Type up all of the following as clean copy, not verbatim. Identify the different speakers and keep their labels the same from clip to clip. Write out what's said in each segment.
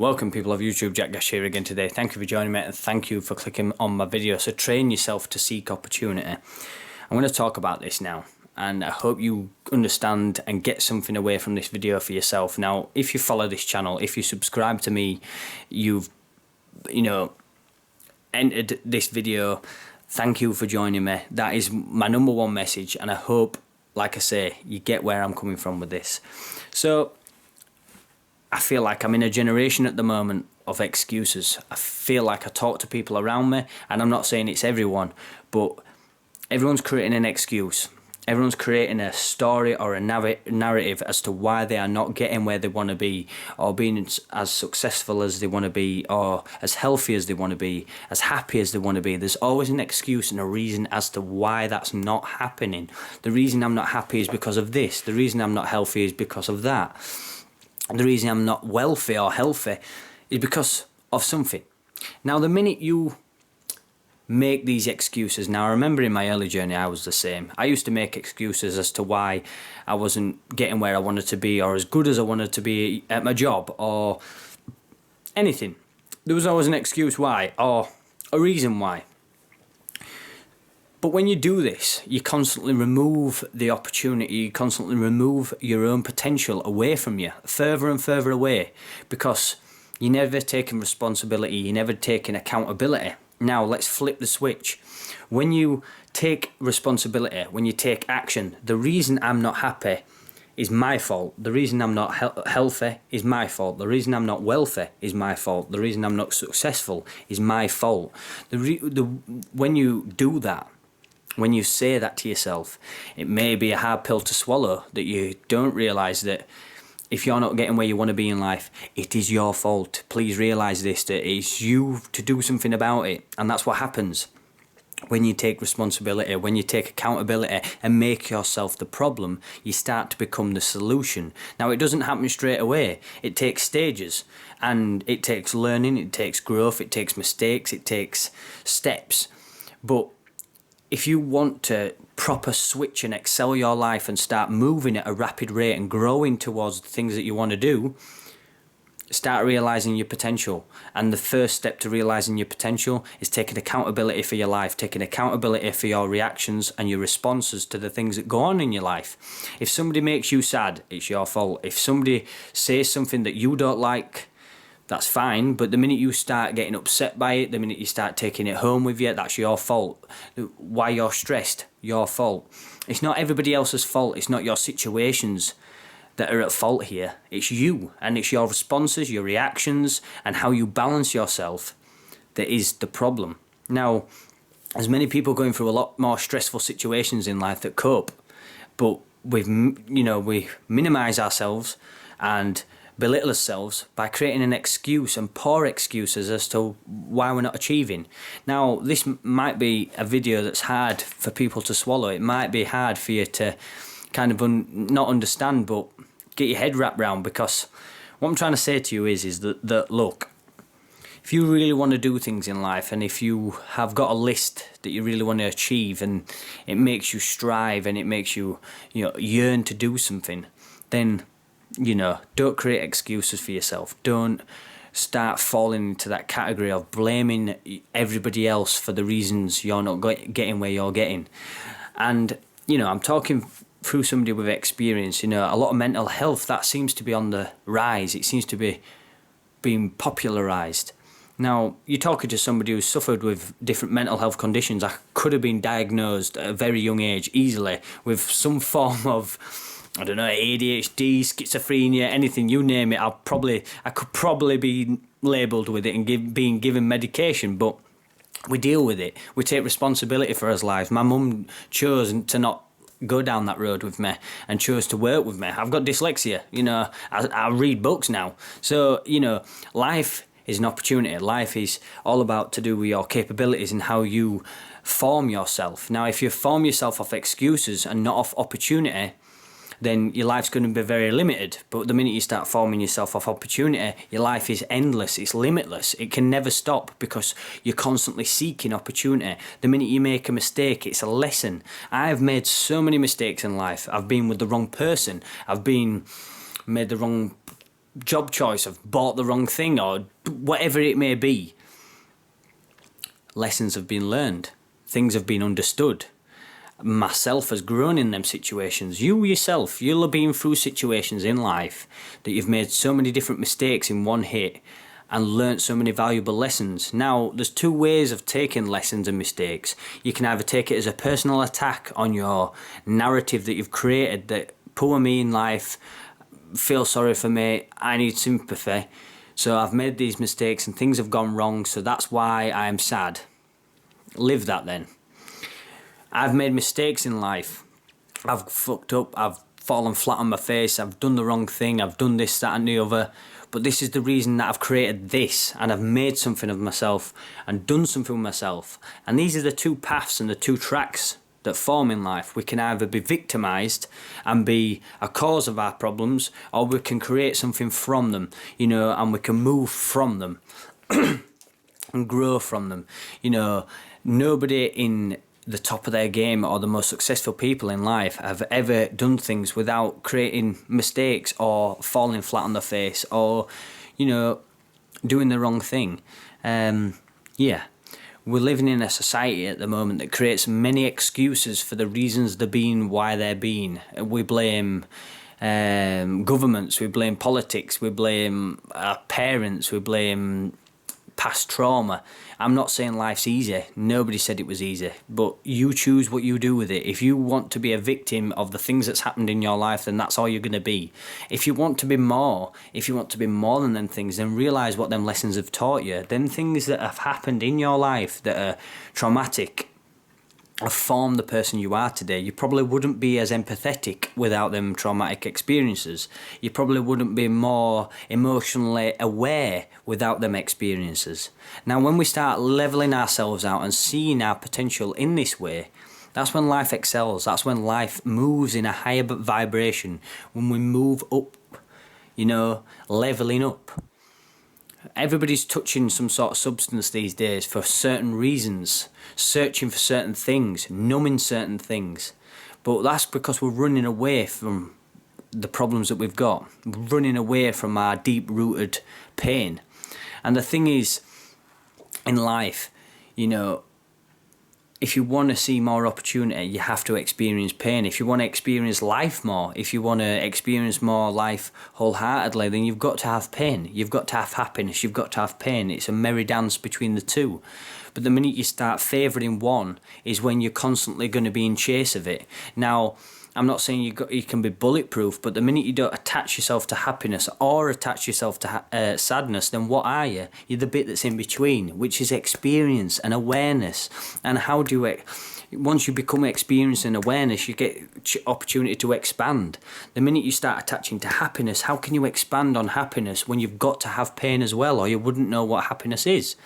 Speaker 1: Welcome people of YouTube, Jack Gash here again today. Thank you for joining me and thank you for clicking on my video. So train yourself to seek opportunity. I'm going to talk about this now and I hope you understand and get something away from this video for yourself. Now, if you follow this channel, if you subscribe to me, you've entered this video. Thank you for joining me. That is my number one message, and I hope, like I say, you get where I'm coming from with this. So I feel like I'm in a generation at the moment of excuses. I feel like I talk to people around me, and I'm not saying it's everyone, but everyone's creating an excuse. Everyone's creating a story or a narrative as to why they are not getting where they want to be, or being as successful as they want to be, or as healthy as they want to be, as happy as they want to be. There's always an excuse and a reason as to why that's not happening. The reason I'm not happy is because of this. The reason I'm not healthy is because of that. And the reason I'm not wealthy or healthy is because of something. Now, the minute you make these excuses, now I remember in my early journey I was the same. I used to make excuses as to why I wasn't getting where I wanted to be, or as good as I wanted to be at my job, or anything. There was always an excuse why, or a reason why. But when you do this, you constantly remove the opportunity, you constantly remove your own potential away from you, further and further away, because you're never taking responsibility, you're never taking accountability. Now, let's flip the switch. When you take responsibility, when you take action, the reason I'm not happy is my fault. The reason I'm not healthy is my fault. The reason I'm not wealthy is my fault. The reason I'm not successful is my fault. When you do that, when you say that to yourself, it may be a hard pill to swallow, that you don't realise that if you're not getting where you want to be in life, it is your fault. Please realise this, that it's you to do something about it. And that's what happens when you take responsibility, when you take accountability and make yourself the problem. You start to become the solution. Now, it doesn't happen straight away. It takes stages, and it takes learning, it takes growth, it takes mistakes, it takes steps. But if you want to proper switch and excel your life and start moving at a rapid rate and growing towards the things that you want to do, start realising your potential. And the first step to realising your potential is taking accountability for your life, taking accountability for your reactions and your responses to the things that go on in your life. If somebody makes you sad, it's your fault. If somebody says something that you don't like, that's fine, but the minute you start getting upset by it, the minute you start taking it home with you, that's your fault. Why you're stressed, your fault. It's not everybody else's fault. It's not your situations that are at fault here. It's you, and it's your responses, your reactions, and how you balance yourself that is the problem. Now, there's many people going through a lot more stressful situations in life that cope, but we minimise ourselves and belittle ourselves by creating an excuse and poor excuses as to why we're not achieving. Now, this might be a video that's hard for people to swallow. It might be hard for you to kind of not understand, but get your head wrapped around, because what I'm trying to say to you is that look, if you really want to do things in life, and if you have got a list that you really want to achieve, and it makes you strive and it makes you yearn to do something, then don't create excuses for yourself. Don't start falling into that category of blaming everybody else for the reasons you're not getting where you're getting. And, I'm talking through somebody with experience. A lot of mental health, that seems to be on the rise. It seems to be being popularised. Now, you're talking to somebody who's suffered with different mental health conditions. I could have been diagnosed at a very young age easily with some form of, ADHD, schizophrenia, anything, you name it. I could probably be labelled with it and being given medication, but we deal with it. We take responsibility for our lives. My mum chose to not go down that road with me and chose to work with me. I've got dyslexia, I read books now. So, life is an opportunity. Life is all about to do with your capabilities and how you form yourself. Now, if you form yourself off excuses and not off opportunity, then your life's going to be very limited. But the minute you start forming yourself off opportunity, your life is endless, it's limitless. It can never stop because you're constantly seeking opportunity. The minute you make a mistake, it's a lesson. I've made so many mistakes in life. I've been with the wrong person. I've made the wrong job choice, I've bought the wrong thing, or whatever it may be. Lessons have been learned. Things have been understood. Myself has grown in them situations. You yourself, you'll have been through situations in life that you've made so many different mistakes in one hit and learnt so many valuable lessons. Now, there's two ways of taking lessons and mistakes. You can either take it as a personal attack on your narrative that you've created, that poor me in life, feel sorry for me, I need sympathy, so I've made these mistakes and things have gone wrong, so that's why I'm sad. Live that then. I've made mistakes in life. I've fucked up, I've fallen flat on my face, I've done the wrong thing, I've done this, that and the other, but this is the reason that I've created this, and I've made something of myself and done something with myself. And these are the two paths and the two tracks that form in life. We can either be victimised and be a cause of our problems, or we can create something from them, you know, and we can move from them and grow from them. You know, nobody in the top of their game or the most successful people in life have ever done things without creating mistakes or falling flat on their face or, you know, doing the wrong thing. We're living in a society at the moment that creates many excuses for the reasons they're being, why they're being. We blame governments, we blame politics, we blame our parents, we blame past trauma. I'm not saying life's easy. Nobody said it was easy. But you choose what you do with it. If you want to be a victim of the things that's happened in your life, then that's all you're going to be. If you want to be more, than them things, then realise what them lessons have taught you. Them things that have happened in your life that are traumatic have formed the person you are today. You probably wouldn't be as empathetic without them traumatic experiences. You probably wouldn't be more emotionally aware without them experiences. Now, when we start levelling ourselves out and seeing our potential in this way, that's when life excels. That's when life moves in a higher vibration. When we move up, you know, levelling up. Everybody's touching some sort of substance these days for certain reasons, searching for certain things, numbing certain things. But that's because we're running away from the problems that we've got, running away from our deep-rooted pain. And the thing is, in life, you know, if you want to see more opportunity, you have to experience pain. If you want to experience life more, if you want to experience more life wholeheartedly, then you've got to have pain. You've got to have happiness. You've got to have pain. It's a merry dance between the two. But the minute you start favouring one is when you're constantly going to be in chase of it. Now, I'm not saying you can be bulletproof, but the minute you don't attach yourself to happiness or attach yourself to sadness, then what are you? You're the bit that's in between, which is experience and awareness. And how do you, once you become experience and awareness, you get opportunity to expand. The minute you start attaching to happiness, how can you expand on happiness when you've got to have pain as well, or you wouldn't know what happiness is?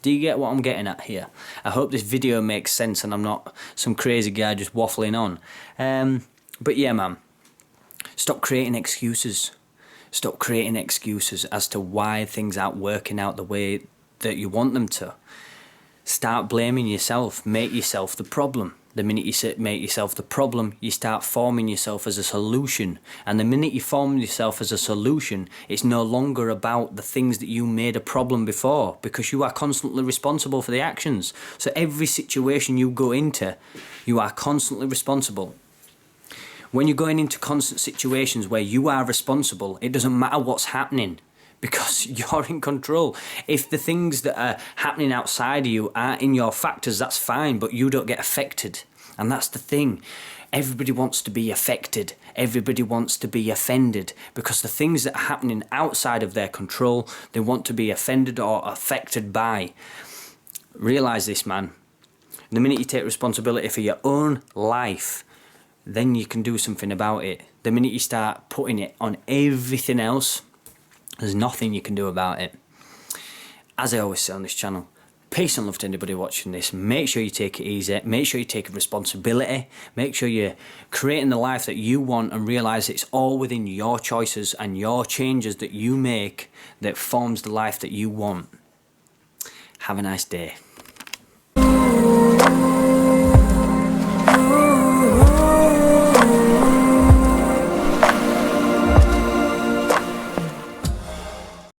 Speaker 1: Do you get what I'm getting at here? I hope this video makes sense and I'm not some crazy guy just waffling on. But yeah, man, stop creating excuses. Stop creating excuses as to why things aren't working out the way that you want them to. Start blaming yourself. Make yourself the problem. The minute you make yourself the problem, you start forming yourself as a solution. And the minute you form yourself as a solution, it's no longer about the things that you made a problem before, because you are constantly responsible for the actions. So every situation you go into, you are constantly responsible. When you're going into constant situations where you are responsible, it doesn't matter what's happening because you're in control. If the things that are happening outside of you aren't in your factors, that's fine, but you don't get affected. And that's the thing. Everybody wants to be affected. Everybody wants to be offended because the things that are happening outside of their control, they want to be offended or affected by. Realise this, man. The minute you take responsibility for your own life, then you can do something about it. The minute you start putting it on everything else, there's nothing you can do about it. As I always say on this channel, peace and love to anybody watching this. Make sure you take it easy. Make sure you take responsibility. Make sure you're creating the life that you want and realise it's all within your choices and your changes that you make that forms the life that you want. Have a nice day.